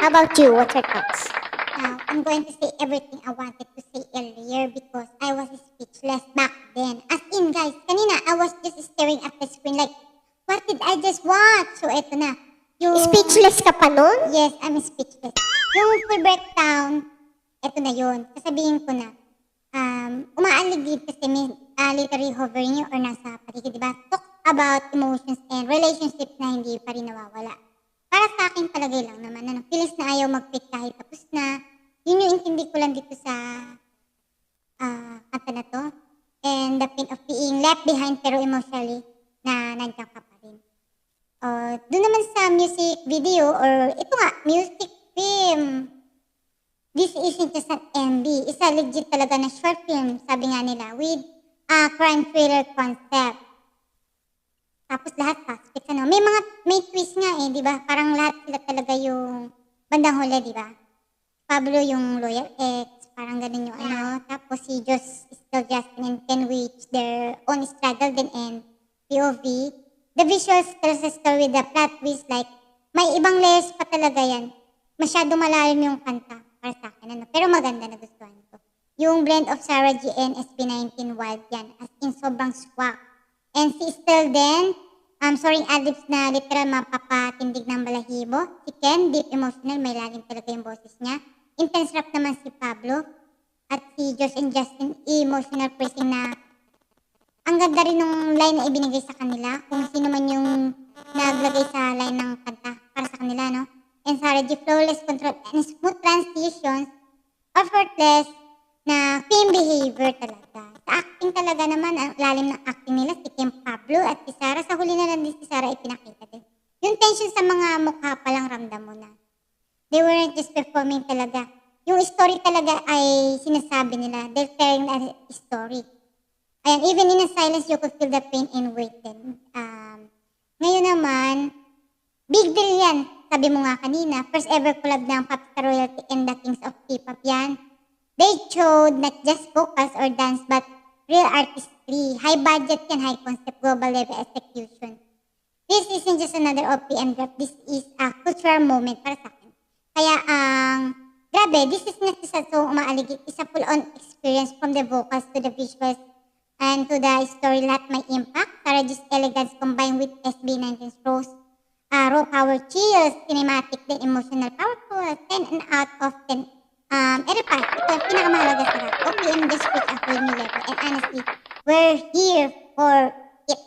How about you? What's your thoughts? Now, I'm going to say everything I wanted to say earlier because I was speechless back then. As in, guys, kanina, I was just staring at the screen like, what did I just watch? So, eto na. Speechless ka pa nun? Yes, I'm speechless. Yung full breakdown, eto na yun. Sasabihin ko na, umaaligid kasi literally hovering or nasa paligid, diba? Talk about emotions and relationships na hindi pa rin nawawala. Para sa akin palagay lang naman, feelings na ayaw mag-fit kahit tapos na. Yun yung intindi ko lang dito sa kanta na to. And the pain of being left behind pero emotionally na nandiyan ka pa rin. Doon naman sa music video or ito nga, music film. This isn't just an MV. Isa legit talaga na short film, sabi nga nila, with a crime thriller concept. Tapos lahat suspects, ano. May twist nga eh, di ba? Parang lahat sila talaga yung bandang huli, di ba? Pablo yung loyal ex, parang ganun yung ano. Tapos si Joss, still Justin and Ken reach their own struggle then and POV. The visuals tells a story with the plot twist like, may ibang layers pa talaga yan. Masyado malalim yung kanta para sa akin, ano. Pero maganda, nagustuhan ko. Yung blend of Sarah G and SB19 Wild yan, as in sobrang swak. And si Estelle din, soaring adlibs na literal mapapatindig ng balahibo. Si Ken, deep emotional, may lalim talaga yung boses niya. Intense rap naman si Pablo. At si Josh and Justin, emotional praising na ang ganda rin ng line na ibinigay sa kanila. Kung sino man yung naglagay sa line ng kanta para sa kanila, no? And Sarah G, flawless control and smooth transitions, effortless na film behavior talaga. Sa acting talaga naman, ang lalim ng acting nila, si Kim Pablo at si Sarah. Sa huli na lang din si Sarah ipinakita din. Yung tension sa mga mukha palang ramdam mo na. They weren't just performing talaga. Yung story talaga ay sinasabi nila. They're telling a story. Ayan, even in a silence, you could feel the pain and weight din. Ngayon naman, big deal yan. Sabi mo nga kanina, first ever collab ng Popstar Royalty and the Kings of K-pop yan. They showed not just vocals or dance but real artistry. High budget yan, high concept, global level execution. This isn't just another OPM drop. This is a cultural moment para sa akin. Kaya grabe, this is not just a song umaaligid. It's a full-on experience from the vocals to the visuals and to the story. Lahat may impact. Sarah G's elegance combined with SB19's raw power chills, cinematic then emotional, powerful, 10 and out of 10. Every part, ito ang pinakamahalaga sa rap. OPM just reached a whole new level and honestly, we're here for it.